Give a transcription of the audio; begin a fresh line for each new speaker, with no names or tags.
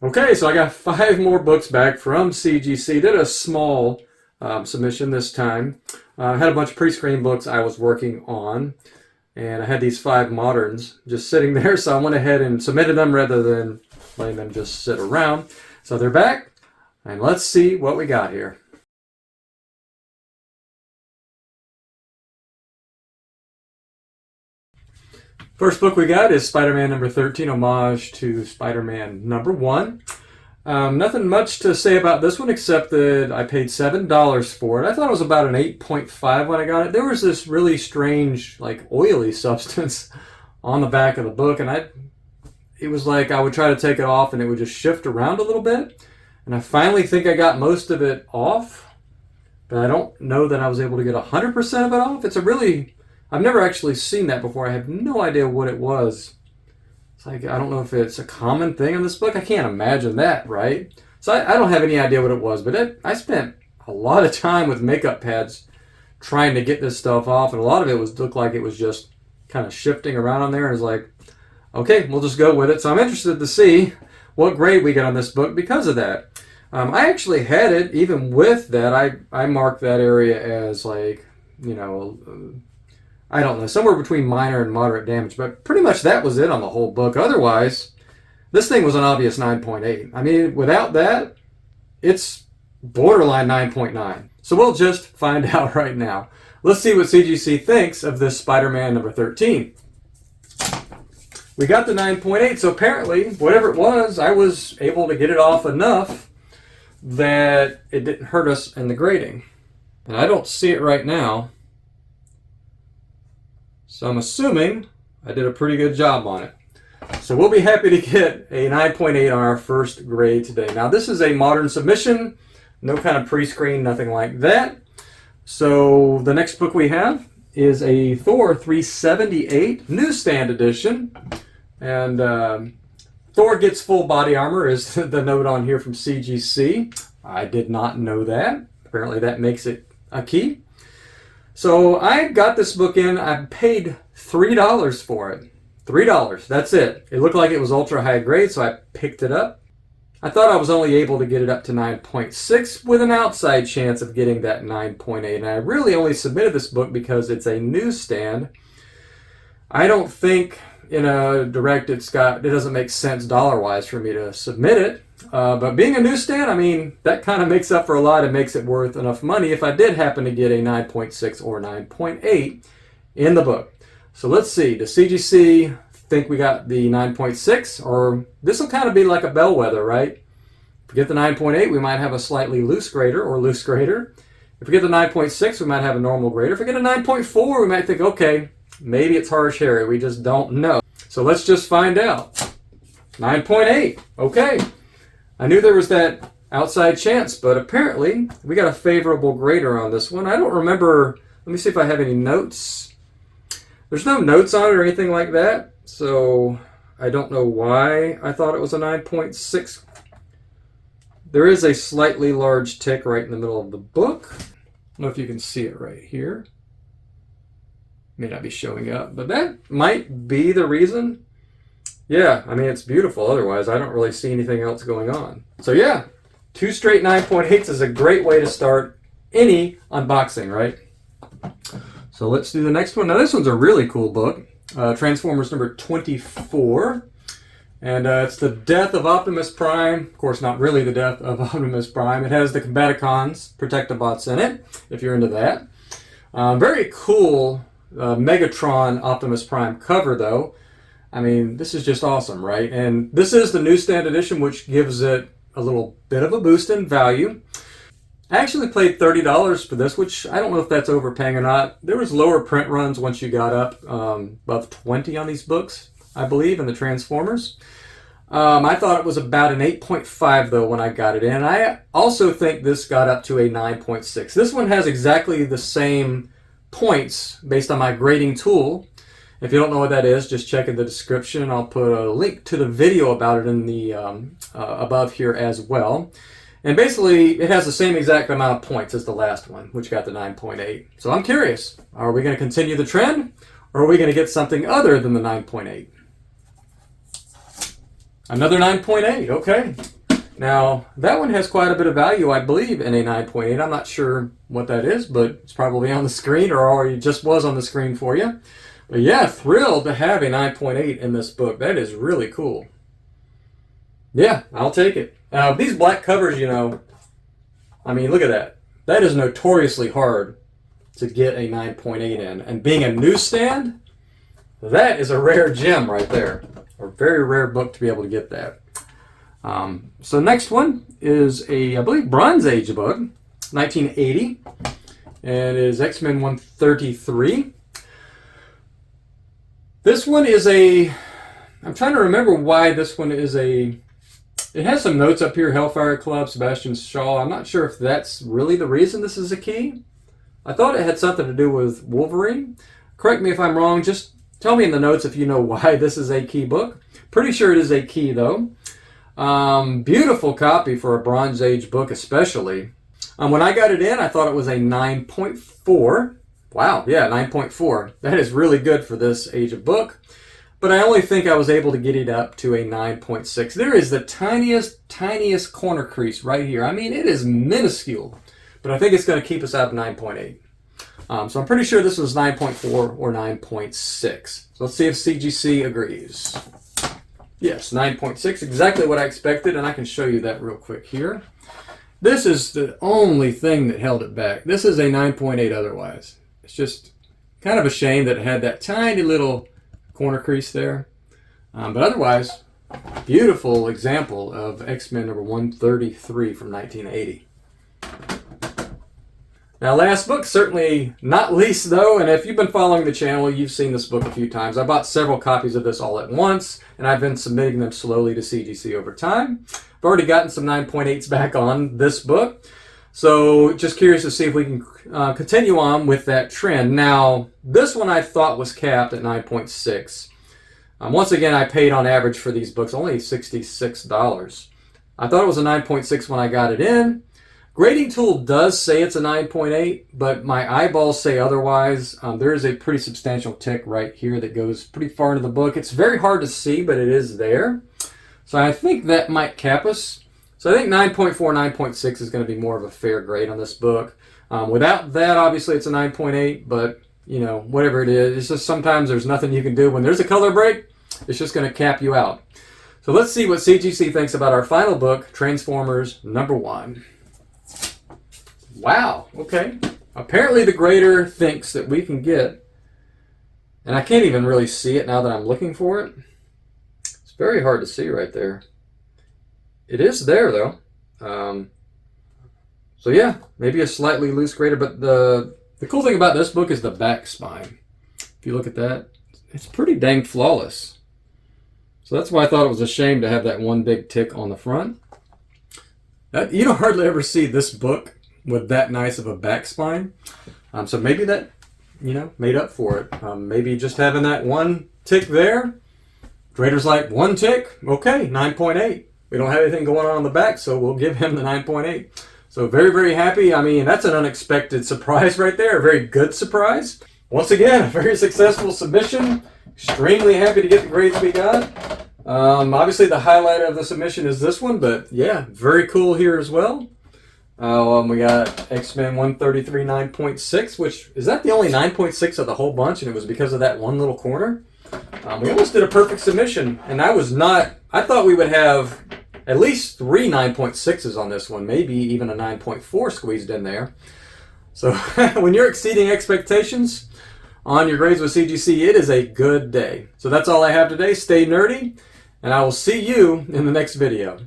Okay, so I got 5 more books back from CGC. Did a small submission this time. I had a bunch of pre-screen books I was working on, and I had these 5 moderns just sitting there, so I went ahead and submitted them rather than letting them just sit around. So they're back, and let's see what we got here. First book we got is Spider-Man number 13, homage to Spider-Man number 1. Nothing much to say about this one except that I paid $7 for it. I thought it was about an 8.5 when I got it. There was this really strange, like oily substance on the back of the book, and it was like I would try to take it off and it would just shift around a little bit. And I finally think I got most of it off, but I don't know that I was able to get 100% of it off. I've never actually seen that before. I have no idea what it was. It's like, I don't know if it's a common thing in this book. I can't imagine that, right? So I don't have any idea what it was, but I spent a lot of time with makeup pads trying to get this stuff off, and a lot of it looked like it was just kind of shifting around on there, and it's like, okay, we'll just go with it. So I'm interested to see what grade we get on this book because of that. I actually had it, even with that, I marked that area as like, I don't know, somewhere between minor and moderate damage, but pretty much that was it on the whole book. Otherwise, this thing was an obvious 9.8. I mean, without that, it's borderline 9.9. So we'll just find out right now. Let's see what CGC thinks of this Spider-Man number 13. We got the 9.8, so apparently, whatever it was, I was able to get it off enough that it didn't hurt us in the grading. And I don't see it right now. So I'm assuming I did a pretty good job on it. So we'll be happy to get a 9.8 on our first grade today. Now this is a modern submission, no kind of pre-screen, nothing like that. So the next book we have is a Thor 378 newsstand edition. And Thor gets full body armor is the note on here from CGC. I did not know that. Apparently that makes it a key. So I got this book in. I paid $3 for it. $3. That's it. It looked like it was ultra high grade, so I picked it up. I thought I was only able to get it up to 9.6 with an outside chance of getting that 9.8. And I really only submitted this book because it's a newsstand. I don't think in a direct it doesn't make sense dollar-wise for me to submit it. But being a newsstand, I mean, that kind of makes up for a lot and makes it worth enough money if I did happen to get a 9.6 or 9.8 in the book. So let's see. Does CGC think we got the 9.6? Or this will kind of be like a bellwether, right? If we get the 9.8, we might have a slightly loose grader or loose grader. If we get the 9.6, we might have a normal grader. If we get a 9.4, we might think, okay, maybe it's harsh Harry. We just don't know. So let's just find out. 9.8. Okay. I knew there was that outside chance, but apparently we got a favorable grader on this one. I don't remember. Let me see if I have any notes. There's no notes on it or anything like that, so I don't know why I thought it was a 9.6. There is a slightly large tick right in the middle of the book. I don't know if you can see it right here. May not be showing up, but that might be the reason. Yeah, I mean, it's beautiful. Otherwise, I don't really see anything else going on. So yeah, 2 straight 9.8s is a great way to start any unboxing, right? So let's do the next one. Now this one's a really cool book. Transformers number 24. And it's the death of Optimus Prime. Of course, not really the death of Optimus Prime. It has the Combaticons, Protectobots in it, if you're into that. Very cool Megatron Optimus Prime cover, though. I mean, this is just awesome, right? And this is the newsstand edition, which gives it a little bit of a boost in value. I actually paid $30 for this, which I don't know if that's overpaying or not. There was lower print runs once you got up above 20 on these books, I believe, in the Transformers. I thought it was about an 8.5, though, when I got it in. I also think this got up to a 9.6. This one has exactly the same points based on my grading tool. If you don't know what that is, just check in the description. I'll put a link to the video about it in the above here as well. And basically, it has the same exact amount of points as the last one, which got the 9.8. So I'm curious, are we going to continue the trend, or are we going to get something other than the 9.8? Another 9.8, okay. Now, that one has quite a bit of value, I believe, in a 9.8. I'm not sure what that is, but it's probably on the screen or already just was on the screen for you. But yeah, thrilled to have a 9.8 in this book. That is really cool. Yeah, I'll take it. These black covers, you know, I mean, look at that. That is notoriously hard to get a 9.8 in. And being a newsstand, that is a rare gem right there. A very rare book to be able to get that. So next one is a, I believe, Bronze Age book, 1980, and it is X-Men 133. This one is a, I'm trying to remember why this one is a, it has some notes up here, Hellfire Club, Sebastian Shaw. I'm not sure if that's really the reason this is a key. I thought it had something to do with Wolverine. Correct me if I'm wrong, just tell me in the notes if you know why this is a key book. Pretty sure it is a key though. Beautiful copy for a Bronze Age book especially. When I got it in, I thought it was a 9.4. Wow, yeah, 9.4. That is really good for this age of book. But I only think I was able to get it up to a 9.6. There is the tiniest corner crease right here. I mean, it is minuscule. But I think it's going to keep us out of 9.8. So I'm pretty sure this was 9.4 or 9.6. So let's see if CGC agrees. Yes, 9.6, exactly what I expected, and I can show you that real quick here. This is the only thing that held it back. This is a 9.8 otherwise. It's just kind of a shame that it had that tiny little corner crease there. But otherwise, beautiful example of X-Men number 133 from 1980. Now, last book, certainly not least though, and if you've been following the channel, you've seen this book a few times. I bought several copies of this all at once, and I've been submitting them slowly to CGC over time. I've already gotten some 9.8s back on this book, so just curious to see if we can continue on with that trend. Now, this one I thought was capped at 9.6. Once again, I paid on average for these books only $66. I thought it was a 9.6 when I got it in. Grading tool does say it's a 9.8, but my eyeballs say otherwise. There is a pretty substantial tick right here that goes pretty far into the book. It's very hard to see, but it is there. So I think that might cap us. So I think 9.4, 9.6 is going to be more of a fair grade on this book. Without that, obviously it's a 9.8, but you know, whatever it is, it's just sometimes there's nothing you can do. When there's a color break, it's just going to cap you out. So let's see what CGC thinks about our final book, Transformers #1. Wow, okay. Apparently the grader thinks that we can get, and I can't even really see it now that I'm looking for it. It's very hard to see right there. It is there though. So yeah, maybe a slightly loose grader, but the cool thing about this book is the back spine. If you look at that, it's pretty dang flawless. So that's why I thought it was a shame to have that one big tick on the front. You don't hardly ever see this book with that nice of a back spine. So maybe that, you know, made up for it. Maybe just having that one tick there. Grader's like, one tick? Okay, 9.8. We don't have anything going on the back, so we'll give him the 9.8. So very, very happy. I mean, that's an unexpected surprise right there. A very good surprise. Once again, a very successful submission. Extremely happy to get the grades we got. Obviously, the highlight of the submission is this one, but yeah, very cool here as well. We got X-Men 133 9.6, which is that the only 9.6 of the whole bunch, and it was because of that one little corner. We almost did a perfect submission, and I thought we would have at least 3 9.6s on this one, maybe even a 9.4 squeezed in there. So when you're exceeding expectations on your grades with CGC, it is a good day. So that's all I have today. Stay nerdy, and I will see you in the next video.